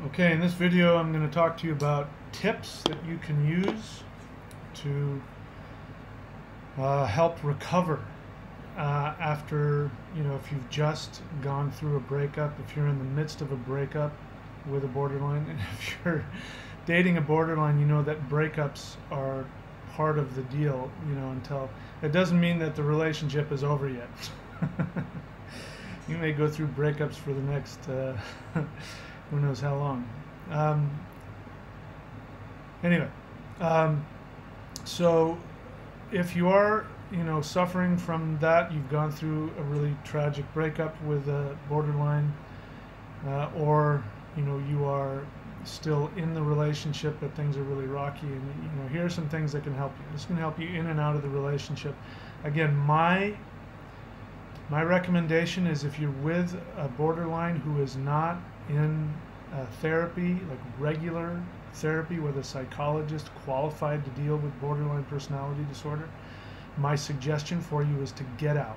Okay, in this video I'm going to talk to you about tips that you can use to help recover after, if you've just gone through a breakup, if you're in the midst of a breakup with a borderline, and if you're dating a borderline, you know that breakups are part of the deal, until it doesn't mean that the relationship is over yet. You may go through breakups for the next who knows how long. Anyway, so if you are, suffering from that, you've gone through a really tragic breakup with a borderline, or you are still in the relationship but things are really rocky, and here are some things that can help you. This can help you in and out of the relationship. Again, my recommendation is, if you're with a borderline who is not in therapy, like regular therapy with a psychologist qualified to deal with borderline personality disorder, my suggestion for you is to get out,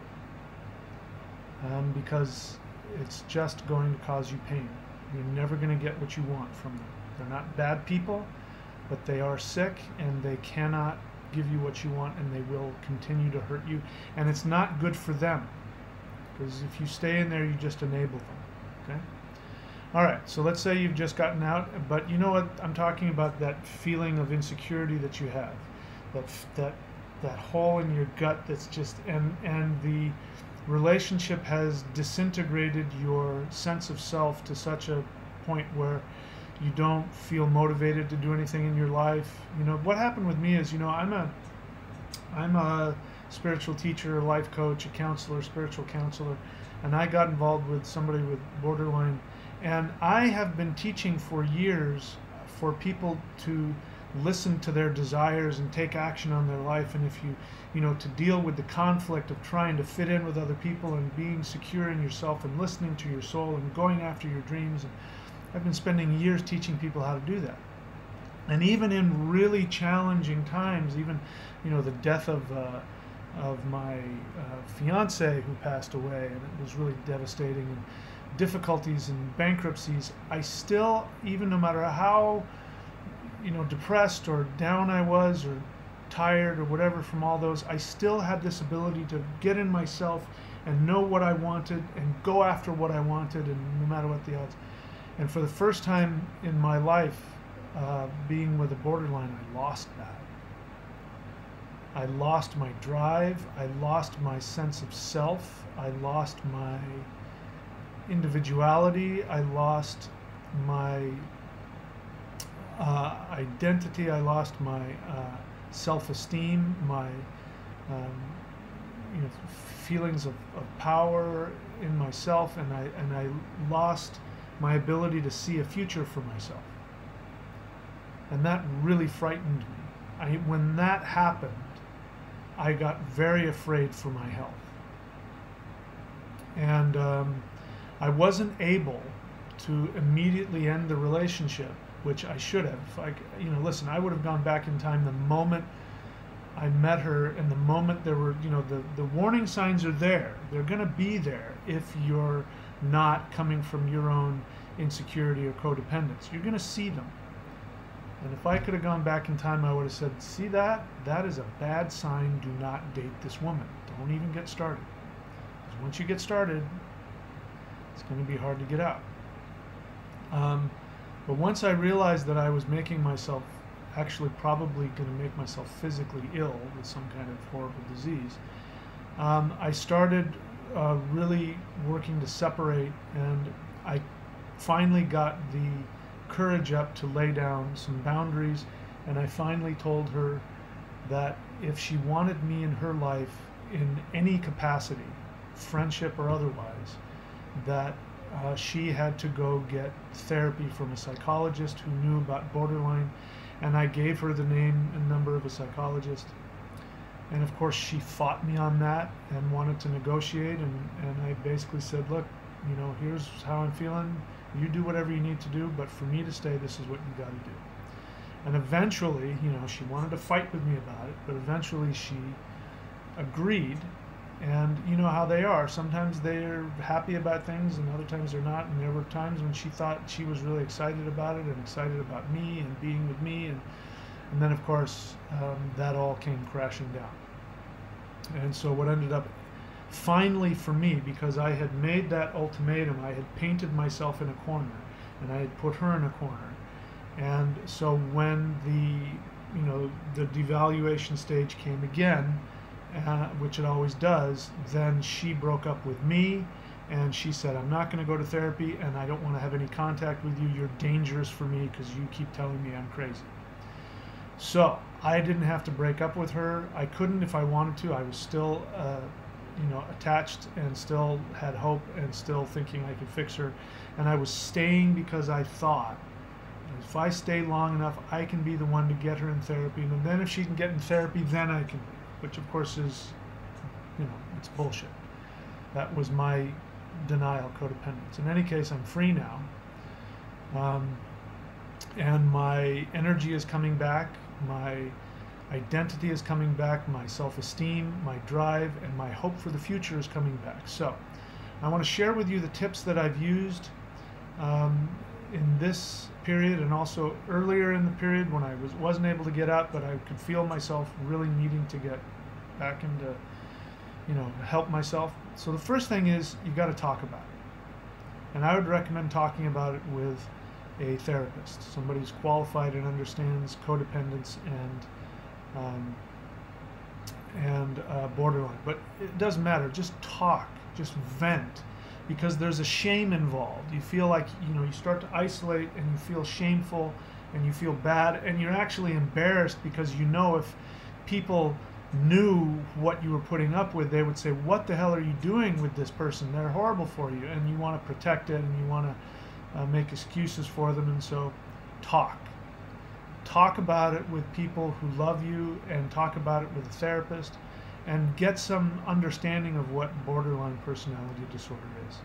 because it's just going to cause you pain. You're never going to get what you want from them. They're not bad people, but they are sick and they cannot give you what you want, and they will continue to hurt you, and it's not good for them, because if you stay in there, you just enable them. Okay? All right, so let's say you've just gotten out, but you know what I'm talking about, that feeling of insecurity that you have, that hole in your gut that's just, and the relationship has disintegrated your sense of self to such a point where you don't feel motivated to do anything in your life. What happened with me is, I'm a spiritual teacher, a life coach, a counselor, spiritual counselor, and I got involved with somebody with borderline. And I have been teaching for years for people to listen to their desires and take action on their life. And if to deal with the conflict of trying to fit in with other people and being secure in yourself and listening to your soul and going after your dreams. And I've been spending years teaching people how to do that. And even in really challenging times, even, the death of my fiance who passed away, and it was really devastating, and difficulties and bankruptcies, I still, even no matter how depressed or down I was, or tired or whatever from all those, I still had this ability to get in myself and know what I wanted and go after what I wanted, and no matter what the odds. And for the first time in my life, being with a borderline, I lost that. I lost my drive, I lost my sense of self, I lost my individuality, I lost my identity, I lost my self-esteem, my feelings of power in myself, and I lost my ability to see a future for myself. And that really frightened me. When that happened, I got very afraid for my health. And I wasn't able to immediately end the relationship, which I should have. Listen, I would have gone back in time the moment I met her, and the moment there were, the warning signs are there. They're going to be there if you're not coming from your own insecurity or codependence. You're going to see them. And if I could have gone back in time, I would have said, see that? That is a bad sign. Do not date this woman. Don't even get started. Because once you get started, it's going to be hard to get out. But once I realized that I was making myself, actually probably going to make myself physically ill with some kind of horrible disease, I started really working to separate, and I finally got the courage up to lay down some boundaries, and I finally told her that if she wanted me in her life in any capacity, friendship or otherwise, that she had to go get therapy from a psychologist who knew about borderline, and I gave her the name and number of a psychologist. And of course she fought me on that and wanted to negotiate, and I basically said, look, here's how I'm feeling, you do whatever you need to do, but for me to stay, this is what you got to do. And eventually, she wanted to fight with me about it, but eventually she agreed And you know how they are. Sometimes they're happy about things and other times they're not. And there were times when she thought she was really excited about it and excited about me and being with me. And then, of course, that all came crashing down. And so what ended up finally for me, because I had made that ultimatum, I had painted myself in a corner and I had put her in a corner. And so when the devaluation stage came again, which it always does, then she broke up with me and she said, I'm not going to go to therapy and I don't want to have any contact with you. You're dangerous for me because you keep telling me I'm crazy. So I didn't have to break up with her. I couldn't if I wanted to. I was still attached and still had hope and still thinking I could fix her. And I was staying because I thought, if I stay long enough, I can be the one to get her in therapy. And then if she can get in therapy, then I can leave. Which of course is, it's bullshit. That was my denial codependence. In any case, I'm free now. And my energy is coming back. My identity is coming back. My self-esteem, my drive, and my hope for the future is coming back. So I want to share with you the tips that I've used in this period and also earlier in the period when I wasn't able to get out, but I could feel myself really needing to get back into, help myself. So the first thing is you got to talk about it. And I would recommend talking about it with a therapist, somebody who's qualified and understands codependence and borderline. But it doesn't matter. Just talk. Just vent. Because there's a shame involved. You feel like, you start to isolate and you feel shameful and you feel bad and you're actually embarrassed because if people knew what you were putting up with, they would say, what the hell are you doing with this person? They're horrible for you. And you want to protect it and you want to make excuses for them. And so talk. Talk about it with people who love you and talk about it with a therapist. And get some understanding of what borderline personality disorder is.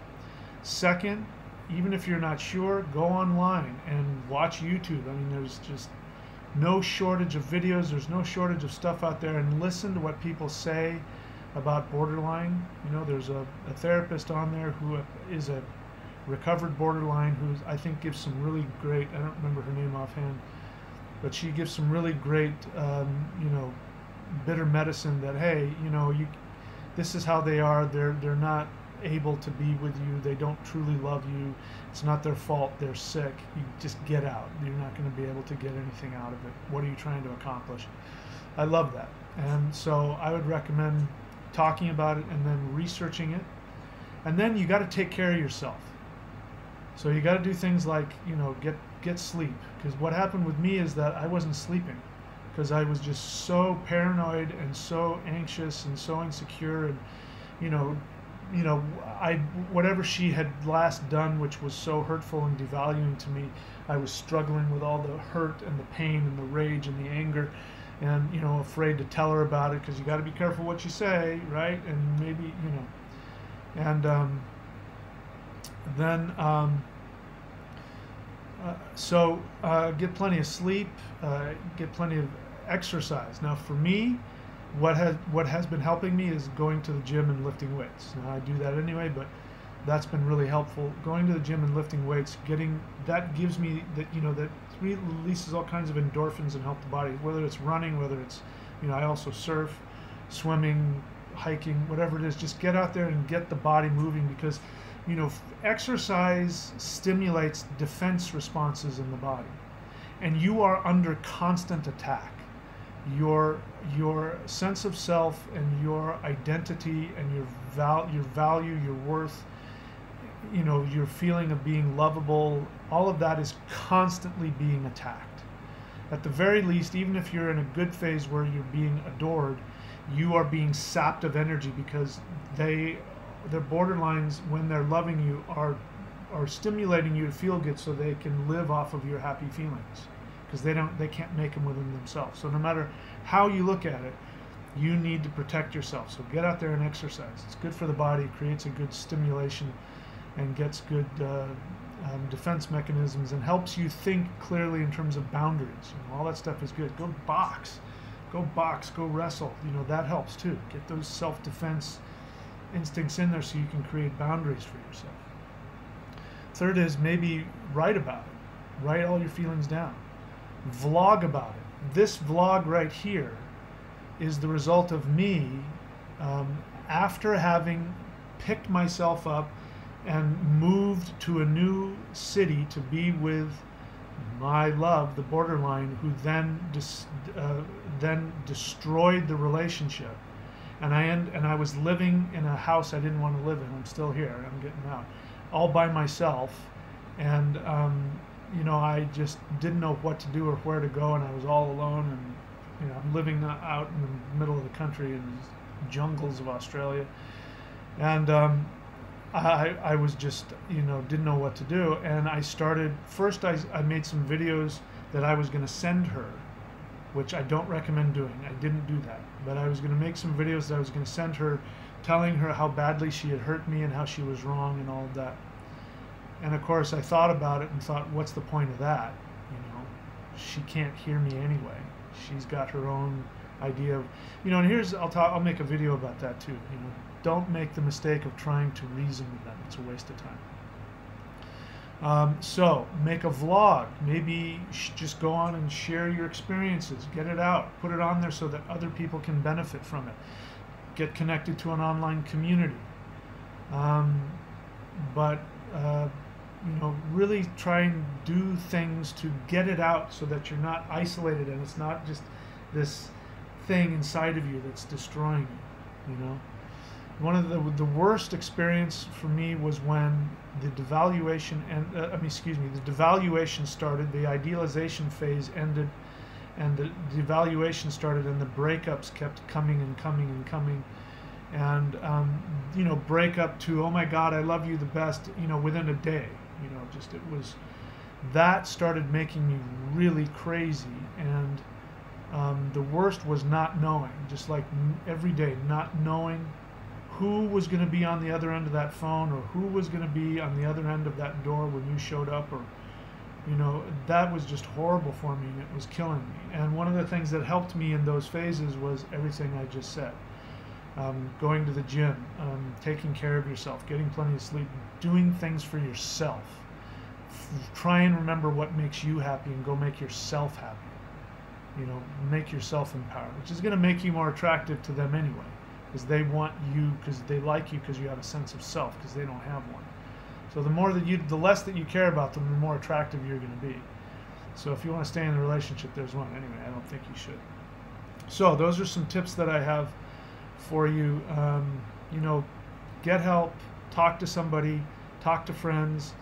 Second, even if you're not sure, go online and watch YouTube. I mean, there's just no shortage of videos. There's no shortage of stuff out there. And listen to what people say about borderline. There's a therapist on there who is a recovered borderline who I think gives some really great, I don't remember her name offhand, but she gives some really great, bitter medicine that, hey, this is how they are. They're not able to be with you. They don't truly love you. It's not their fault. They're sick. You just get out. You're not going to be able to get anything out of it. What are you trying to accomplish? I love that. And so I would recommend talking about it and then researching it. And then you got to take care of yourself. So you got to do things like, get sleep. Because what happened with me is that I wasn't sleeping. Because I was just so paranoid and so anxious and so insecure, and whatever she had last done, which was so hurtful and devaluing to me, I was struggling with all the hurt and the pain and the rage and the anger, and afraid to tell her about it because you got to be careful what you say, right? And maybe and then. So get plenty of sleep, get plenty of exercise. Now for me, what has been helping me is going to the gym and lifting weights. Now I do that anyway, but that's been really helpful. Going to the gym and lifting weights, that gives me that that releases all kinds of endorphins and help the body. Whether it's running, whether it's I also surf, swimming, hiking, whatever it is. Just get out there and get the body moving because exercise stimulates defense responses in the body, and you are under constant attack. Your sense of self and your identity and your value, your worth, your feeling of being lovable, all of that is constantly being attacked. At the very least, even if you're in a good phase where you're being adored, you are being sapped of energy because their borderlines, when they're loving you, are stimulating you to feel good so they can live off of your happy feelings because they can't make them within themselves. So no matter how you look at it, you need to protect yourself. So get out there and exercise. It's good for the body, creates a good stimulation and gets good defense mechanisms and helps you think clearly in terms of boundaries. All that stuff is good. Go box, go wrestle. That helps too. Get those self-defense instincts in there so you can create boundaries for yourself. Third is maybe write about it. Write all your feelings down. Vlog about it. This vlog right here is the result of me after having picked myself up and moved to a new city to be with my love, the borderline, who then destroyed the relationship. And I was living in a house I didn't want to live in. I'm still here. I'm getting out, all by myself, and you know, I just didn't know what to do or where to go, and I was all alone. And you know, I'm living out in the middle of the country in the jungles of Australia, and I was just, you know, didn't know what to do. And I started, first I made some videos that I was going to send her, which I don't recommend doing. I didn't do that. But I was going to make some videos that I was going to send her, telling her how badly she had hurt me and how she was wrong and all of that. And of course I thought about it and thought, what's the point of that? You know, she can't hear me anyway. She's got her own idea of, you know, and here's, I'll make a video about that too. You know, don't make the mistake of trying to reason with them. It's a waste of time. So make a vlog. Maybe just go on and share your experiences. Get it out. Put it on there so that other people can benefit from it. Get connected to an online community. You know, really try and do things to get it out so that you're not isolated and it's not just this thing inside of you that's destroying you. You know, one of the worst experience for me was when the devaluation and the devaluation started, the idealization phase ended, and the devaluation started, and the breakups kept coming and coming and coming, and you know, breakup to, oh my God, I love you the best, you know, within a day. You know, just it was, that started making me really crazy. And the worst was not knowing, just like every day, not knowing who was going to be on the other end of that phone, or who was going to be on the other end of that door when you showed up, or, you know, that was just horrible for me, and it was killing me. And one of the things that helped me in those phases was everything I just said. Going to the gym, taking care of yourself, getting plenty of sleep, doing things for yourself. Try and remember what makes you happy and go make yourself happy. You know, make yourself empowered, which is going to make you more attractive to them anyway, because they want you, because they like you, because you have a sense of self, because they don't have one. So the less that you care about them, the more attractive you're going to be. So if you want to stay in a relationship, there's one. Anyway, I don't think you should. So those are some tips that I have for you. You know, get help, talk to somebody, talk to friends,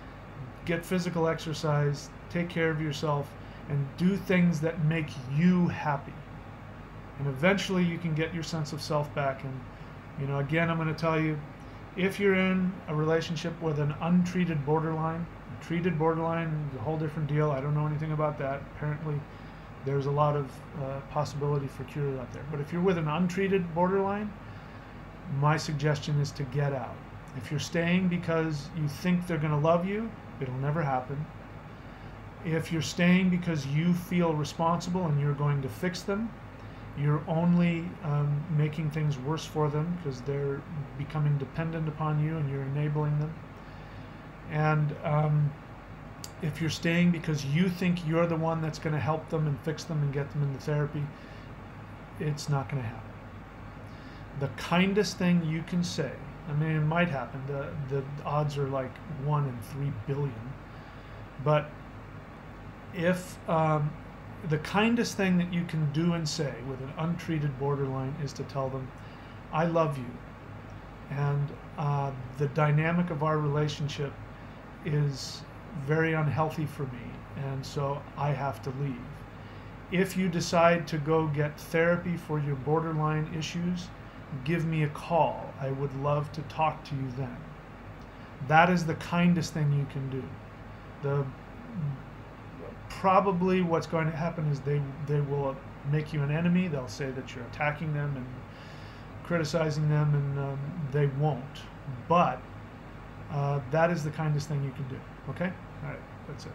get physical exercise, take care of yourself, and do things that make you happy. And eventually you can get your sense of self back. And, you know, again, I'm going to tell you, if you're in a relationship with an untreated borderline, treated borderline is a whole different deal. I don't know anything about that. Apparently there's a lot of possibility for cure out there. But if you're with an untreated borderline, my suggestion is to get out. If you're staying because you think they're going to love you, it'll never happen. If you're staying because you feel responsible and you're going to fix them, you're only making things worse for them, because they're becoming dependent upon you and you're enabling them. And if you're staying because you think you're the one that's going to help them and fix them and get them into therapy, it's not going to happen. The kindest thing you can say, I mean, it might happen, the odds are like 1 in 3 billion, but if the kindest thing that you can do and say with an untreated borderline is to tell them, I love you, and the dynamic of our relationship is very unhealthy for me, and so I have to leave. If you decide to go get therapy for your borderline issues, give me a call. I would love to talk to you then. That is the kindest thing you can do. Probably what's going to happen is they will make you an enemy. They'll say that you're attacking them and criticizing them, and they won't. But that is the kindest thing you can do. Okay? All right, that's it.